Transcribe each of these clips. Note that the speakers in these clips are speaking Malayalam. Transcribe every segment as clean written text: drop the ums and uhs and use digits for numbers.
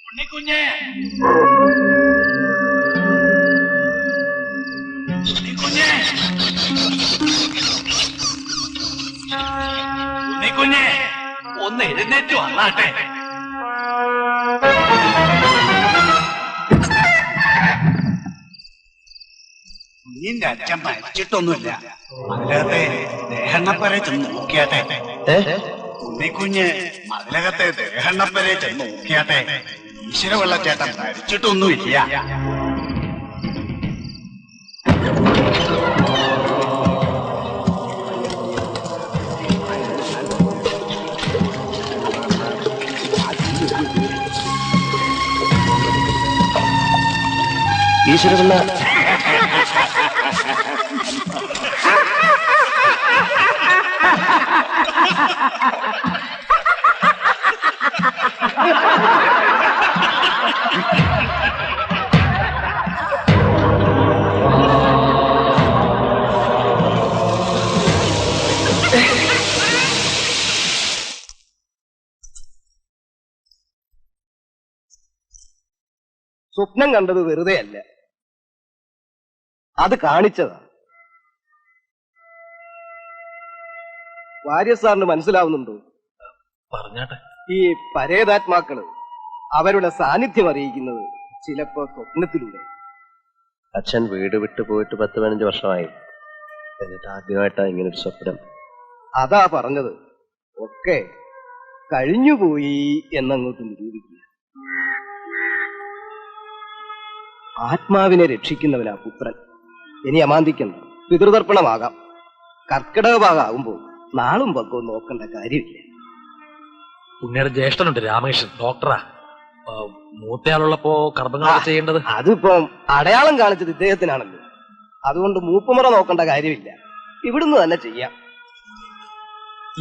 ഉണ്ണിക്കുഞ്ഞേ, ഉണ്ണിക്കുഞ്ഞേ, ഉണ്ണിക്കുഞ്ഞേ, ഒന്ന് എഴുന്നേറ്റ് വന്നാട്ടെ. നിന്റെ അച്ഛൻ മരിച്ചിട്ടൊന്നുമില്ല. അതിലകത്തെ ദേഹണ്ണപ്പരെ ചെന്ന് നോക്കിയാട്ടെ. ഉണ്ണിക്കുഞ്ഞ് മതിലകത്തെ ദേഹണ്ണപ്പരെ ചെന്ന് നോക്കിയാട്ടെ. ഈശ്വര വെള്ളച്ചേട്ടൻ മരിച്ചിട്ടൊന്നുമില്ല. ഈശ്വരപിള്ള സ്വപ്നം കണ്ടത് വെറുതെ അല്ല, അത് കാണിച്ചതാ. വാര്യസാറിന് മനസ്സിലാവുന്നുണ്ടോ? പറഞ്ഞാട്ടെ. ഈ പരേതാത്മാക്കള് അവരുടെ സാന്നിധ്യം അറിയിക്കുന്നത് ചിലപ്പോ സ്വപ്നത്തിലൂടെ. അച്ഛൻ വീട് വിട്ടു പോയിട്ട് 10-15 വർഷമായി. എന്നിട്ട് ആദ്യമായിട്ടാ ഇങ്ങനൊരു സ്വപ്നം. അതാ പറഞ്ഞത്, ഒക്കെ കഴിഞ്ഞുപോയി എന്നങ്ങോട്ട് നിരൂപിക്കുക. ആത്മാവിനെ രക്ഷിക്കുന്നവനാ പുത്രൻ. ഇനി അമാന്തിക്കണ്ട, പിതൃതർപ്പണമാകാം. കർക്കിടക ഭാഗമാകുമ്പോൾ നാളും പക്കവും നോക്കേണ്ട കാര്യമില്ല. പുണ്യയുടെ ജ്യേഷ്ഠനുണ്ട് രാമകൃഷ്ണൻ, ഡോക്ടറാ. മൂത്തയാളുള്ളപ്പോ കർമ്മങ്ങൾ ചെയ്യേണ്ടത്. അതിപ്പോ അടയാളം കാണിച്ചത് ഇദ്ദേഹത്തിനാണല്ലോ. അതുകൊണ്ട് മൂപ്പുമുറ നോക്കേണ്ട കാര്യമില്ല, ഇവിടുന്ന് തന്നെ ചെയ്യാം.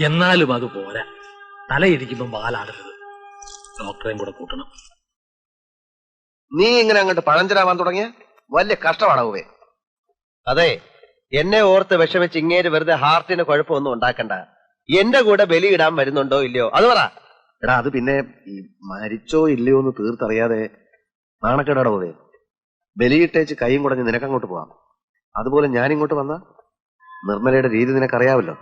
എന്നാലും അത് പോരാ, തലയിരിക്കുമ്പോ പാലാടരുത്. ഡോക്ടറെയും കൂടെ കൂട്ടണം. നീ ഇങ്ങനെ അങ്ങോട്ട് പഴഞ്ചനാവാൻ തുടങ്ങിയ വലിയ കഷ്ടമാണാവേ. അതെ, എന്നെ ഓർത്ത് വിഷമിച്ച് ഇങ്ങേര് വെറുതെ ഹാർട്ടിന് കുഴപ്പമൊന്നും ഉണ്ടാക്കണ്ട. എന്റെ കൂടെ ബലിയിടാൻ വരുന്നുണ്ടോ ഇല്ലയോ അത് പറ. എടാ, അത് പിന്നെ മരിച്ചോ ഇല്ലയോ എന്ന് തീർത്തറിയാതെ നാണക്കേടാ പോവേ. ബലിയിട്ടേച്ച് കൈയും കുടഞ്ഞ് നിനക്കങ്ങോട്ട് പോവാം. അതുപോലെ ഞാനിങ്ങോട്ട് വന്ന നിർമ്മലയുടെ രീതി നിനക്കറിയാവല്ലോ.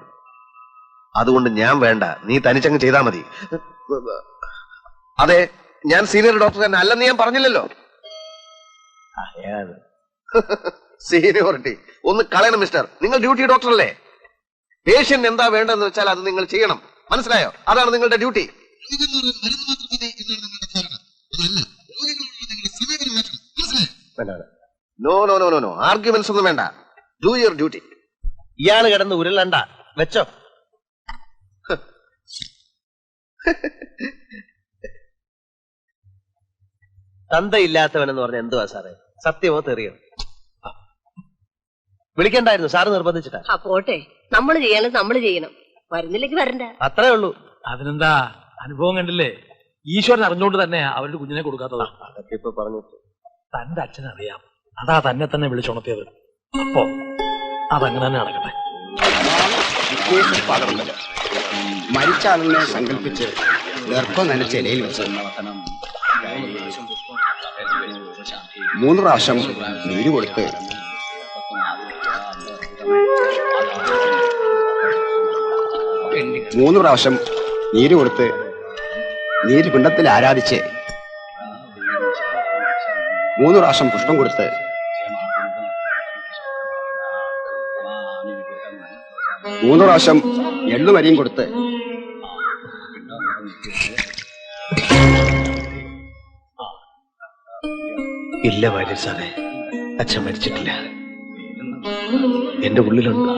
അതുകൊണ്ട് ഞാൻ വേണ്ട, നീ തനിച്ചങ്ങ് ചെയ്താ മതി. അതെ, ഞാൻ സീനിയർ ഡോക്ടർ തന്നെ അല്ലെന്ന് ഞാൻ പറഞ്ഞില്ലല്ലോ. സീനിയോറിറ്റി ഒന്ന് കളയണം മിസ്റ്റർ. നിങ്ങൾ ഡ്യൂട്ടി ഡോക്ടർ അല്ലേ. പേഷ്യന്റ് എന്താ വേണ്ടതെന്ന് വെച്ചാൽ അത് നിങ്ങൾ ചെയ്യണം, മനസ്സിലായോ? അതാണ് നിങ്ങളുടെ duty. No no no no no arguments ഒന്നും വേണ്ട. Do your duty. ഇയാള് കിടന്ന് ഉരുളണ്ട, വെച്ചോ. തന്തയില്ലാത്തവനെന്ന് പറഞ്ഞ എന്തുവാ സാറേ? സത്യമോ തെറിയോ? വിളിക്കണ്ടായിരുന്നു, സാറ് നിർബന്ധിച്ചിട്ടാ. പോട്ടെ, നമ്മള് ചെയ്യണം, നമ്മള് ചെയ്യണം. വരുന്നില്ലെങ്കിൽ വരണ്ട, അത്രേ ഉള്ളൂ. അതിനെന്താ, അനുഭവം കണ്ടില്ലേ? ഈശ്വരൻ അറിഞ്ഞുകൊണ്ട് തന്നെ അവരുടെ കുഞ്ഞിനെ കൊടുക്കാത്തത്. അതൊക്കെ ഇപ്പൊ പറഞ്ഞു. തന്റെ അച്ഛനറിയാം, അതാ തന്നെ തന്നെ വിളിച്ചുണർത്തിയത്. അപ്പോ അതങ്ങനെ തന്നെ നടക്കട്ടെ. മരിച്ച ആളിനെ സങ്കല്പിച്ച് ഗർഭം നനച്ച ഇലയിൽ വെച്ച് 3 പ്രാവശ്യം നീര് കൊടുത്ത് 3 പ്രാവശ്യം നീര് കൊടുത്ത് നീര് പിണ്ടത്തിൽ ആരാധിച്ച് 3 പ്രാവശ്യം പുഷ്പം കൊടുത്ത് 3 പ്രാവശ്യം എള്ളുമരിയും കൊടുത്ത് ഇല്ല വാര്യ സാറേ, അച്ഛൻ മരിച്ചിട്ടില്ല. എന്റെ ഉള്ളിലുണ്ട്.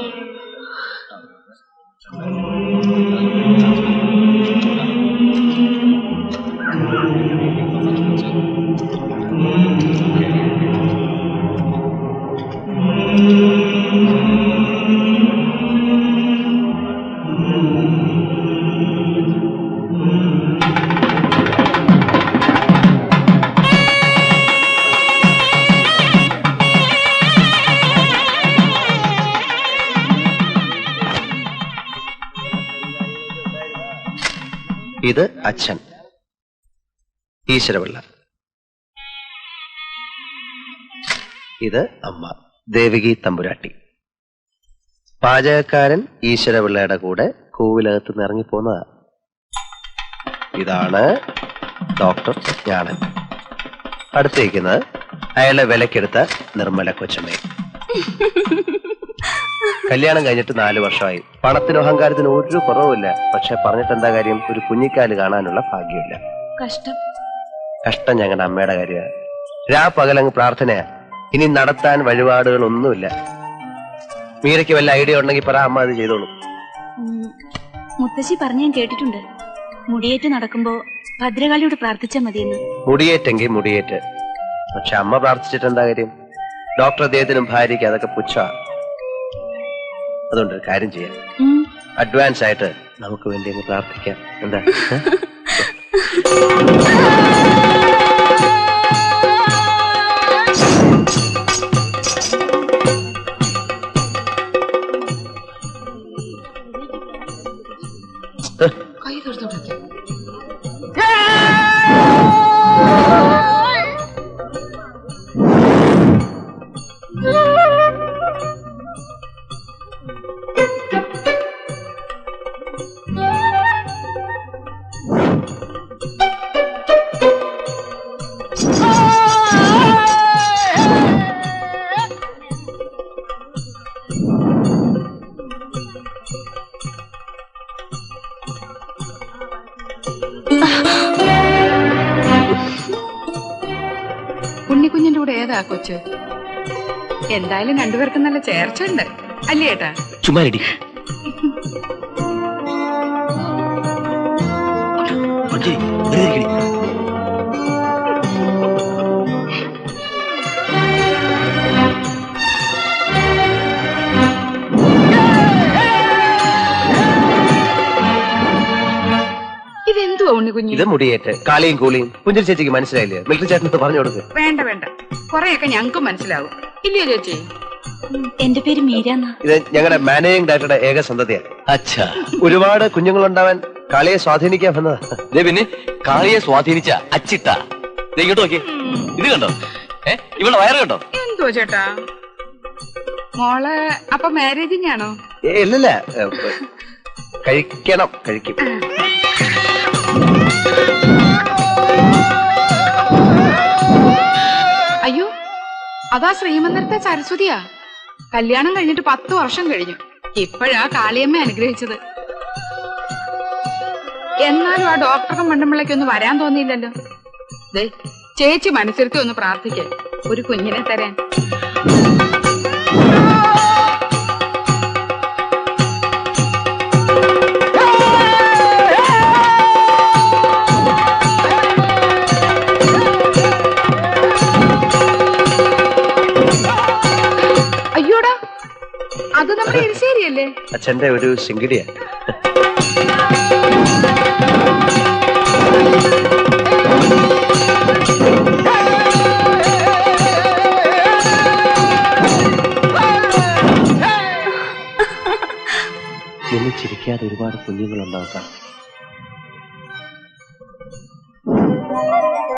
ഇത് അച്ഛൻ ഈശ്വരപിള്ള. ഇത് അമ്മ ദേവകി തമ്പുരാട്ടി. പാചകക്കാരൻ ഈശ്വരപിള്ളയുടെ കൂടെ കൂവിലകത്ത് നിന്ന് ഇറങ്ങിപ്പോന്നതാ. ഇതാണ് ഡോക്ടർ ജ്ഞാനൻ. അടുത്തേക്കുന്നത് അയാളെ വിലക്കെടുത്ത നിർമ്മല കൊച്ചമ്മയും. കല്യാണം കഴിഞ്ഞിട്ട് 4 വർഷമായി. പണത്തിനും അഹങ്കാരത്തിനും ഒരു കുറവുമില്ല. പക്ഷെ പറഞ്ഞിട്ട് എന്താ കാര്യം? ഒരു കുഞ്ഞിക്കാല് കാണാനുള്ള ഭാഗ്യമില്ല. കഷ്ടം ഞങ്ങളുടെ അമ്മയുടെ കാര്യമാണ്. പകലങ്ങ് പ്രാർത്ഥനയാ. ഇനി നടത്താൻ വഴിപാടുകളൊന്നുമില്ല. മീരയ്ക്ക് വല്ല ഐഡിയ ഉണ്ടെങ്കിൽ പറ, അമ്മ അത് ചെയ്തോളൂ. മുത്തശ്ശി പറഞ്ഞു ഞാൻ കേട്ടിട്ടുണ്ട്, മുടിയേറ്റ് നടക്കുമ്പോ ഭദ്രകാളിയോട് പ്രാർത്ഥിച്ചാൽ മതിയെന്ന്. മുടിയേറ്റെങ്കിൽ മുടിയേറ്റ്. പക്ഷെ അമ്മ പ്രാർത്ഥിച്ചിട്ട് എന്താ കാര്യം? ഡോക്ടർ അദ്ദേഹത്തിനും ഭാര്യയ്ക്ക് അതൊക്കെ പുച്ഛമാണ്. അതുകൊണ്ട് ഒരു കാര്യം ചെയ്യാം, അഡ്വാൻസ് ആയിട്ട് നമുക്ക് വേണ്ടി അങ്ങ് പ്രാർത്ഥിക്കാം. എന്താ? ഉണ്ണിക്കുഞ്ഞിന്റെ കൂടെ ഏതാ കൊച്ച്? എന്തായാലും രണ്ടുപേർക്കും നല്ല ചേർച്ച ഉണ്ട് അല്ലേ ഏട്ടാ? ചുമ്മാരി ഇതെന്തുവാ ഉണ്ണിക്കുഞ്ഞി? ഇത് മുടിയേറ്റ്. കാളിയും കൂളിയും. പുഞ്ചിരി ചേച്ചിക്ക് മനസ്സിലായില്ലേ? മിലിറ്ററി ചേട്ടൻ പറഞ്ഞു കൊടുക്ക്. വേണ്ട വേണ്ട, കൊറേയൊക്കെ ഞങ്ങൾക്കും മനസ്സിലാവും. ഇല്ലയോ ചേച്ചി? എന്റെ പേര് മീരാന്നാ. ഇത് ഞങ്ങളുടെ മാനേജിംഗ് ഡയറക്ടറുടെ ഏക സന്തതിയാണ്. അച്ഛാ, ഒരുപാട് കുഞ്ഞുങ്ങളുണ്ടാവാൻ കാളിയെ സ്വാധീനിക്കാൻ വന്നതാ. പിന്നെ കാളിയെ സ്വാധീനിച്ച അച്ചിട്ട ഇങ്ങോട്ട് നോക്കി. ഇത് കണ്ടോ? ഇവിടെ വയറ് കണ്ടോ? എന്തോ ചേട്ടാ, മോള് അപ്പൊ മാരേജിങ് ആണോ? ഇല്ലല്ല, കഴിക്കും. അയ്യോ, അതാ ശ്രീമന്ദിരത്തെ സരസ്വതിയാ. കല്യാണം കഴിഞ്ഞിട്ട് 10 വർഷം കഴിഞ്ഞു. ഇപ്പോഴാ കാളിയമ്മ അനുഗ്രഹിച്ചത്. എന്നാലും ആ ഡോക്ടർക്കും മണ്ണുമ്പിള്ളയ്ക്കൊന്നും വരാൻ തോന്നിയില്ലല്ലോ. ദേ, ചേച്ചി മനസ്സിരുത്തി ഒന്ന് പ്രാർത്ഥിക്കേ, ഒരു കുഞ്ഞിനെ തരാൻ. അയ്യോടാ, അത് നമ്മുടെ എരിശ്ശേരിയല്ലേ? അച്ഛന്റെ ഒരു ശിങ്കിടിയാ. ചിരിക്കാതെ ഒരുപാട് കുഞ്ഞുങ്ങളുണ്ടാവും.